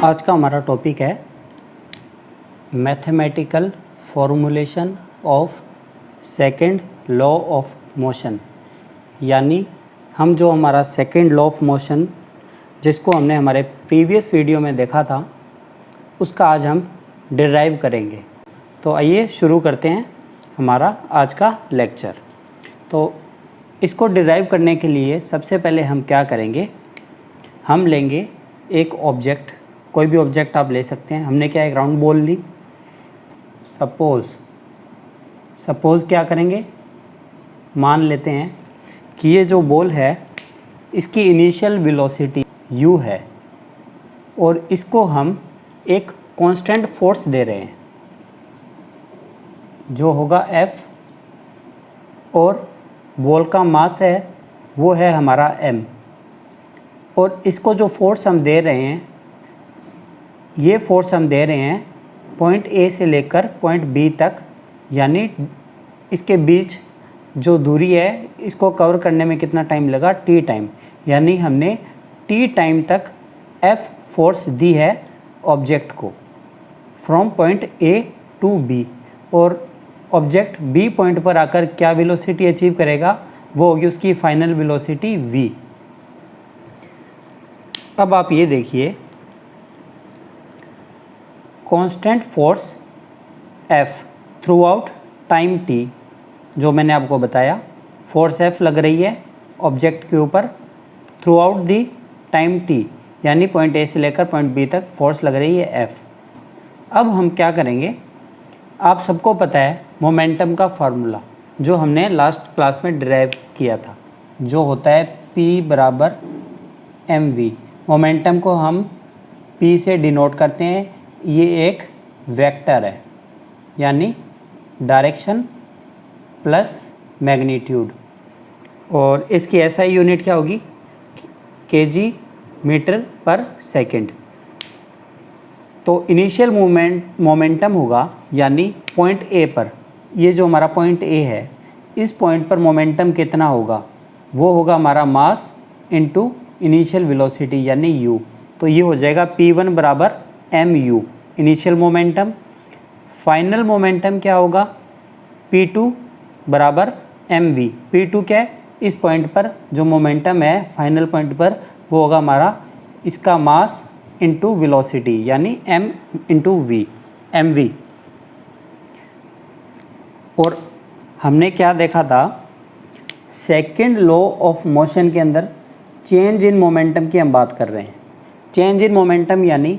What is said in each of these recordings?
आज का हमारा टॉपिक है mathematical formulation of second law of motion. यानी हम जो हमारा सेकंड लॉ ऑफ मोशन जिसको हमने हमारे प्रीवियस वीडियो में देखा था उसका आज हम डिराइव करेंगे। तो आइए शुरू करते हैं हमारा आज का लेक्चर। तो इसको डिराइव करने के लिए सबसे पहले हम क्या करेंगे, हम लेंगे एक ऑब्जेक्ट, कोई भी ऑब्जेक्ट आप ले सकते हैं। हमने क्या एक राउंड बॉल ली। सपोज़ क्या करेंगे, मान लेते हैं कि ये जो बॉल है इसकी इनिशियल वेलोसिटी u है और इसको हम एक कांस्टेंट फोर्स दे रहे हैं जो होगा F, और बॉल का मास है वो है हमारा m, और इसको जो फोर्स हम दे रहे हैं ये फोर्स हम दे रहे हैं पॉइंट A से लेकर पॉइंट B तक, यानी इसके बीच जो दूरी है इसको कवर करने में कितना टाइम लगा, t टाइम। यानी हमने t टाइम तक F फोर्स दी है ऑब्जेक्ट को from point A to B, और ऑब्जेक्ट B पॉइंट पर आकर क्या वेलोसिटी अचीव करेगा, वो होगी उसकी फाइनल वेलोसिटी v। अब आप ये देखिए, constant force F through out time t, जो मैंने आपको बताया फोर्स F लग रही है ऑब्जेक्ट के ऊपर through out the time t, यानी पॉइंट A से लेकर पॉइंट B तक फोर्स लग रही है F। अब हम क्या करेंगे, आप सबको पता है मोमेंटम का फार्मूला जो हमने लास्ट क्लास में डिराइव किया था, जो होता है P बराबर mv। मोमेंटम को हम P से डिनोट करते हैं, ये एक वेक्टर है यानी डायरेक्शन प्लस मैग्नीट्यूड, और इसकी SI यूनिट क्या होगी, kg मीटर पर सेकंड। तो इनिशियल मोमेंटम होगा, यानी पॉइंट A पर, ये जो हमारा पॉइंट A है इस पॉइंट पर मोमेंटम कितना होगा, वो होगा हमारा मास इनटू इनिशियल वेलोसिटी यानी u। तो ये हो जाएगा P1 बराबर mu initial momentum. Final momentum क्या होगा, P2 बराबर mv। P2 क्या है, इस पॉइंट पर जो मोमेंटम है फाइनल पॉइंट पर वो होगा हमारा इसका मास इनटू वेलोसिटी यानी m इंटू v, mv। और हमने क्या देखा था, सेकंड लॉ ऑफ मोशन के अंदर चेंज इन मोमेंटम की हम बात कर रहे हैं। चेंज इन मोमेंटम यानी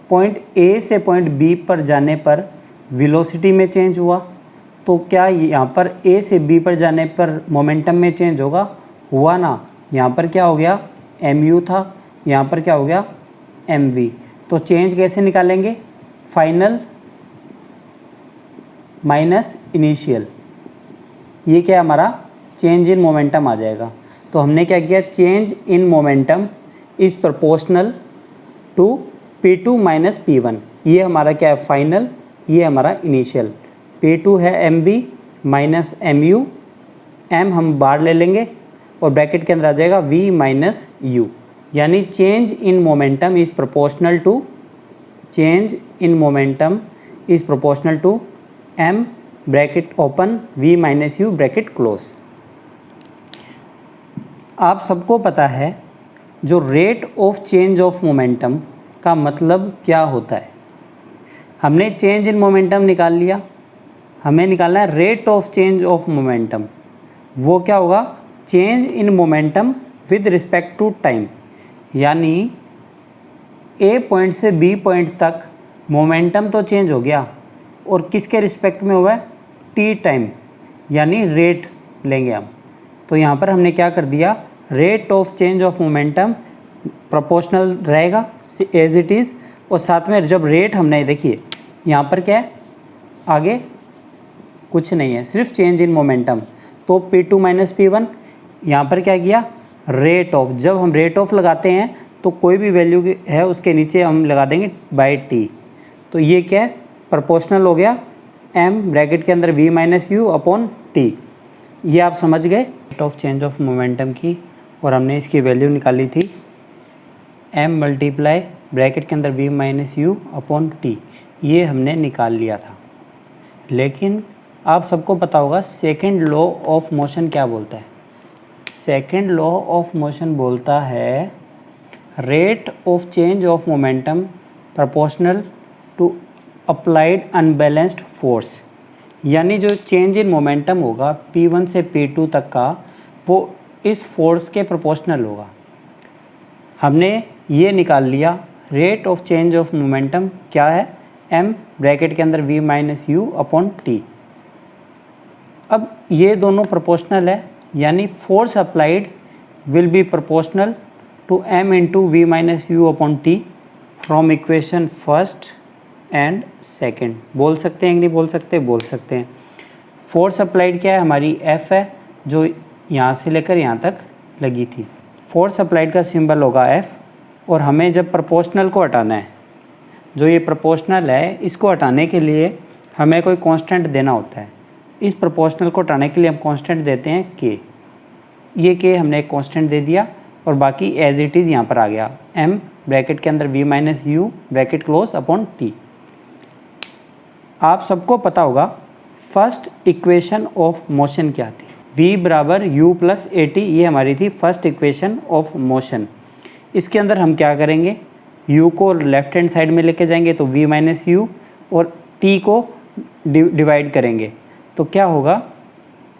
पॉइंट A से पॉइंट B पर जाने पर वेलोसिटी में चेंज हुआ, तो क्या यहाँ पर A से B पर जाने पर मोमेंटम में चेंज होगा, हुआ ना। यहाँ पर क्या हो गया, mu था, यहाँ पर क्या हो गया mv। तो चेंज कैसे निकालेंगे, फाइनल माइनस इनिशियल, ये क्या हमारा चेंज इन मोमेंटम आ जाएगा। तो हमने क्या किया, change in momentum is proportional to P2 minus P1। ये हमारा क्या है फाइनल, ये हमारा इनिशियल। P2 है mv माइनस mu, m हम बाहर ले लेंगे और ब्रैकेट के अंदर आ जाएगा v माइनस u, यानी change in momentum is proportional to, change in momentum is proportional to m bracket open v minus u bracket close. आप सबको पता है जो rate of change of momentum का मतलब क्या होता है। हमने चेंज इन मोमेंटम निकाल लिया, हमें निकालना है rate of change of momentum. वो क्या होगा, change in momentum with respect to time, यानी A पॉइंट से B पॉइंट तक मोमेंटम तो चेंज हो गया और किसके रिस्पेक्ट में हुआ है, t टाइम, यानी रेट लेंगे हम। तो यहाँ पर हमने क्या कर दिया, rate of change of momentum proportional रहेगा एज इट इज़, और साथ में जब रेट हमने देखिए यहाँ पर क्या है, आगे कुछ नहीं है, सिर्फ चेंज इन मोमेंटम। तो P2 माइनस P1, यहाँ पर क्या किया, रेट ऑफ। जब हम रेट ऑफ लगाते हैं तो कोई भी वैल्यू है उसके नीचे हम लगा देंगे बाई t। तो ये क्या है, प्रोपोर्शनल हो गया m ब्रैकेट के अंदर v minus u upon t। ये आप समझ गए rate of change of momentum की, और हमने इसकी वैल्यू निकाली थी m मल्टीप्लाई ब्रैकेट के अंदर v minus u upon T, ये हमने निकाल लिया था। लेकिन आप सबको पता होगा सेकंड लॉ ऑफ मोशन क्या बोलता है। सेकंड लॉ ऑफ मोशन बोलता है rate of change of momentum proportional to applied unbalanced force, यानी जो चेंज इन मोमेंटम होगा P1 से P2 तक का, वो इस फोर्स के प्रोपोर्शनल होगा। हमने ये निकाल लिया rate of change of momentum क्या है, m ब्रैकेट के अंदर v minus u upon t. अब ये दोनों प्रोपोर्शनल है, यानी force applied will be proportional to m into v minus u upon t from equation first and second. बोल सकते हैं कि नहीं बोल सकते? बोल सकते हैं। फोर्स अप्लाइड क्या है, हमारी F है, जो यहाँ से लेकर यहाँ तक लगी थी। फोर्स अप्लाइड का सिंबल होगा F, और हमें जब प्रोपोर्शनल को हटाना है, जो ये प्रोपोर्शनल है, इसको हटाने के लिए हमें कोई कांस्टेंट देना होता है। इस प्रोपोर्शनल को हटाने के लिए हम कांस्टेंट देते हैं K। ये K हमने एक कांस्टेंट दे दिया, और बाकी एज इट इज़ यहाँ पर आ गया m ब्रैकेट के अंदर v minus you bracket close upon T. आप सबको पता होगा फर्स्ट इक्वेशन ऑफ मोशन क्या थी, v बराबर u प्लस ए टी, ये हमारी थी फर्स्ट इक्वेशन ऑफ मोशन। इसके अंदर हम क्या करेंगे, u को लेफ्ट हैंड साइड में लेके जाएंगे तो v माइनस यू, और t को डिवाइड करेंगे तो क्या होगा,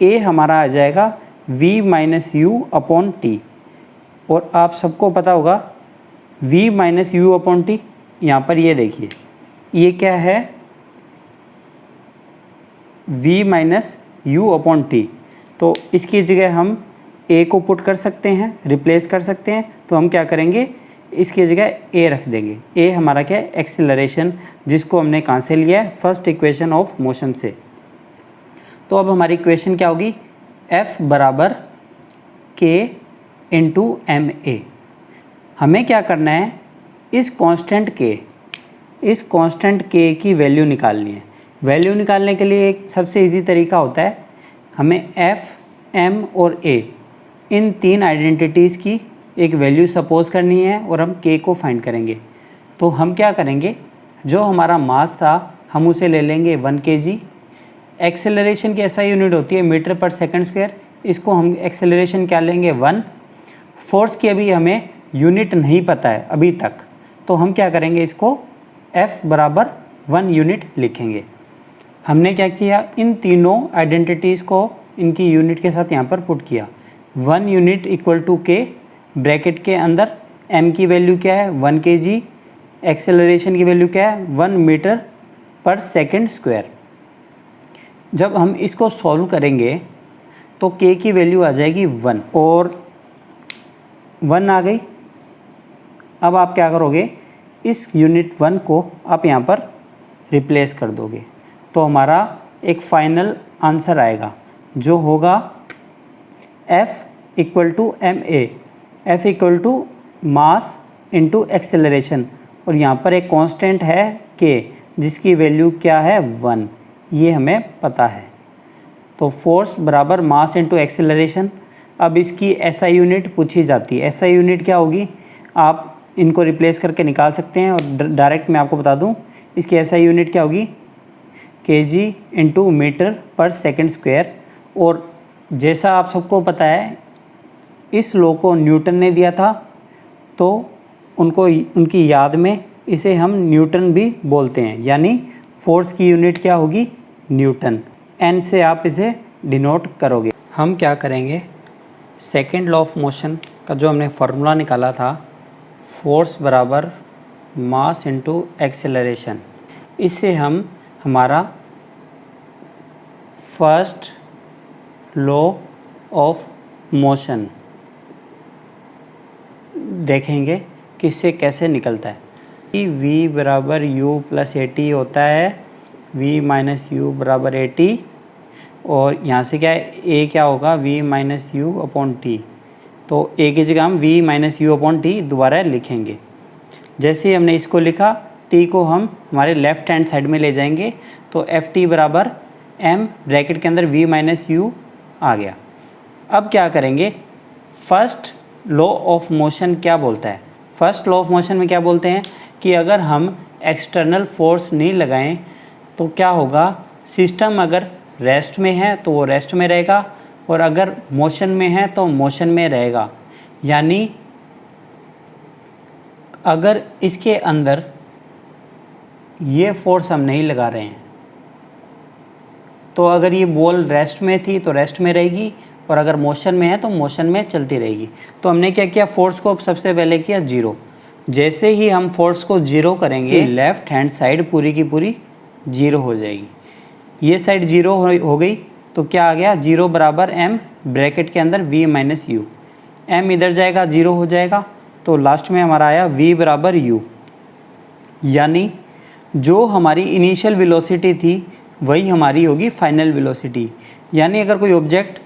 a हमारा आ जाएगा v minus u upon T. और आप सबको पता होगा v minus u upon T, यहाँ पर ये देखिए ये क्या है, v minus u upon T. तो इसकी जगह हम a को पुट कर सकते हैं, रिप्लेस कर सकते हैं। तो हम क्या करेंगे, इसकी जगह a रख देंगे। a हमारा क्या है, एक्सीलरेशन, जिसको हमने कहाँ से लिया है, फर्स्ट इक्वेशन ऑफ मोशन से। तो अब हमारी इक्वेशन क्या होगी, F बराबर K इंटू एम ए। हमें क्या करना है, इस कांस्टेंट K की वैल्यू निकालनी है। वैल्यू निकालने के लिए एक सबसे इजी तरीका होता है, हमें F, M और A इन तीन आइडेंटिटीज़ की एक वैल्यू सपोज करनी है, और हम K को फाइंड करेंगे। तो हम क्या करेंगे, जो हमारा मास था हम उसे ले लेंगे 1 kg। एक्सेलरेशन की ऐसा यूनिट होती है मीटर पर सेकंड स्क्वायर, इसको हम एक्सेलरेशन क्या लेंगे 1। फोर्स की अभी हमें यूनिट नहीं पता है अभी तक, तो हम क्या करेंगे, इसको F बराबर 1 यूनिट लिखेंगे। हमने क्या किया, इन तीनों आइडेंटिटीज़ को इनकी यूनिट के साथ यहाँ पर पुट किया। 1 unit equal to K, bracket के अंदर M की वैल्यू क्या है 1 kg, एक्सेलरेशन की वैल्यू क्या है 1 मीटर पर सेकंड स्क्वायर। जब हम इसको सॉल्व करेंगे तो K की वैल्यू आ जाएगी 1, और 1 आ गई। अब आप क्या करोगे, इस यूनिट 1 को आप यहाँ पर रिप्लेस कर दोगे, तो हमारा एक फाइनल आंसर आएगा जो होगा F equal to m a. F equal to mass into acceleration, और यहाँ पर एक कांस्टेंट है K जिसकी वैल्यू क्या है 1, ये हमें पता है। तो फोर्स बराबर मास इंटू एक्सेलरेशन। अब इसकी SI यूनिट पूछी जाती है। SI यूनिट क्या होगी, आप इनको रिप्लेस करके निकाल सकते हैं, और डायरेक्ट मैं आपको बता दूं इसकी SI यूनिट क्या होगी, kg इंटू मीटर पर सेकंड स्क्वायर। और जैसा आप सबको पता है इस लॉ को न्यूटन ने दिया था, तो उनकी याद में इसे हम न्यूटन भी बोलते हैं, यानी फोर्स की यूनिट क्या होगी, न्यूटन। N से आप इसे डिनोट करोगे। हम क्या करेंगे, सेकेंड लॉ ऑफ मोशन का जो हमने फार्मूला निकाला था, फोर्स बराबर मास इंटू एक्सेलरेशन, इससे हम हमारा फर्स्ट लॉ ऑफ मोशन देखेंगे कि इससे कैसे निकलता है। V बराबर U प्लस ए टी होता है, V माइनस यू बराबर ए टी, और यहाँ से क्या है, A क्या होगा V minus u upon T. तो A की जगह हम V minus u upon T दोबारा लिखेंगे। जैसे ही हमने इसको लिखा, T को हम हमारे लेफ़्ट हैंड साइड में ले जाएंगे, तो एफ टी बराबर M ब्रैकेट के अंदर V माइनस यू आ गया। अब क्या करेंगे, फर्स्ट लॉ ऑफ मोशन क्या बोलता है, फर्स्ट लॉ ऑफ मोशन में क्या बोलते हैं कि अगर हम एक्सटर्नल फोर्स नहीं लगाएं तो क्या होगा, सिस्टम अगर रेस्ट में है तो वो रेस्ट में रहेगा और अगर मोशन में है तो मोशन में रहेगा। यानी अगर इसके अंदर ये फोर्स हम नहीं लगा रहे हैं तो अगर ये बॉल रेस्ट में थी तो रेस्ट में रहेगी और अगर मोशन में है तो मोशन में चलती रहेगी। तो हमने क्या किया, फोर्स को सबसे पहले किया 0। जैसे ही हम फोर्स को 0 करेंगे लेफ़्ट हैंड साइड पूरी की पूरी 0 हो जाएगी। ये साइड 0 हो गई तो क्या आ गया, 0 बराबर m ब्रैकेट के अंदर v माइनस u। m इधर जाएगा 0 हो जाएगा तो लास्ट में हमारा आया v बराबर u। यानी जो हमारी इनिशियल वेलोसिटी थी वही हमारी होगी फाइनल वेलोसिटी। यानी अगर कोई object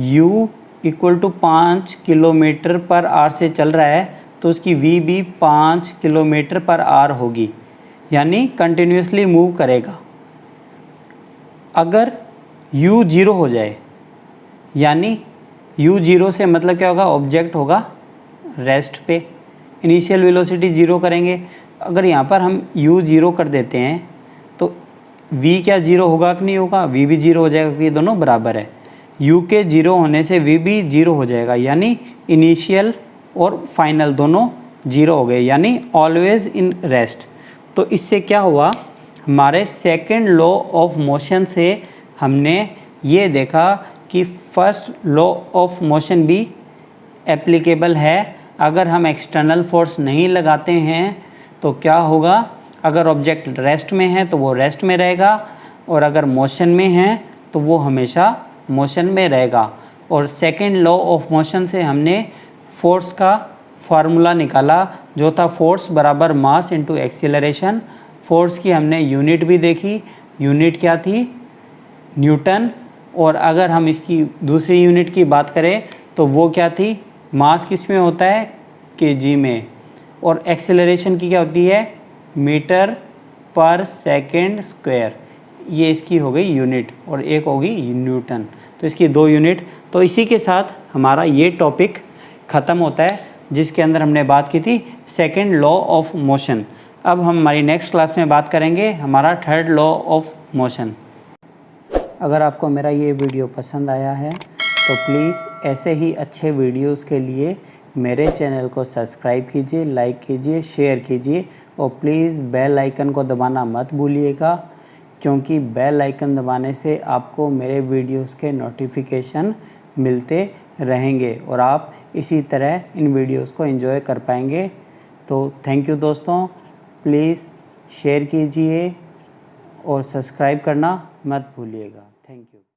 u equal to 5 kilometre पर आवर से चल रहा है तो उसकी v भी 5 किलोमीटर पर आवर होगी, यानी कंटिन्यूसली मूव करेगा। अगर u 0 हो जाए, यानी u 0 से मतलब क्या होगा, ऑब्जेक्ट होगा रेस्ट पे, इनिशियल वेलोसिटी 0 करेंगे। अगर यहाँ पर हम u 0 कर देते हैं तो v क्या 0 होगा कि नहीं होगा, v भी 0 हो जाएगा क्योंकि ये दोनों बराबर है। u के 0 होने से v भी 0 हो जाएगा, यानी इनिशियल और फाइनल दोनों 0 हो गए, यानी ऑलवेज इन रेस्ट। तो इससे क्या हुआ, हमारे सेकंड लॉ ऑफ मोशन से हमने ये देखा कि फर्स्ट लॉ ऑफ मोशन भी एप्लीकेबल है। अगर हम एक्सटर्नल फोर्स नहीं लगाते हैं तो क्या होगा, अगर ऑब्जेक्ट रेस्ट में है तो वो रेस्ट में रहेगा और अगर मोशन में है तो वो हमेशा मोशन में रहेगा। और सेकंड लॉ ऑफ मोशन से हमने फोर्स का फार्मूला निकाला जो था फोर्स बराबर मास इनटू एक्सीलरेशन। फोर्स की हमने यूनिट भी देखी, यूनिट क्या थी, न्यूटन। और अगर हम इसकी दूसरी यूनिट की बात करें तो वो क्या थी, मास किस में होता है, केजी में। और एक्सेलरेशन की क्या होती है, मीटर पर सेकंड स्क्वायर। ये इसकी हो गई यूनिट और एक होगी न्यूटन, तो इसकी 2 यूनिट। तो इसी के साथ हमारा ये टॉपिक ख़त्म होता है जिसके अंदर हमने बात की थी सेकंड लॉ ऑफ मोशन। अब हम हमारी नेक्स्ट क्लास में बात करेंगे हमारा थर्ड लॉ ऑफ मोशन। अगर आपको मेरा ये वीडियो पसंद आया है तो प्लीज़ ऐसे ही अच्छे वीडियोस के लिए मेरे चैनल को सब्सक्राइब कीजिए, लाइक कीजिए, शेयर कीजिए और प्लीज़ बेल आइकन को दबाना मत भूलिएगा, क्योंकि बेल आइकन दबाने से आपको मेरे वीडियोस के नोटिफिकेशन मिलते रहेंगे और आप इसी तरह इन वीडियोस को एंजॉय कर पाएंगे। तो थैंक यू दोस्तों, प्लीज़ शेयर कीजिए और सब्सक्राइब करना मत भूलिएगा। Thank you.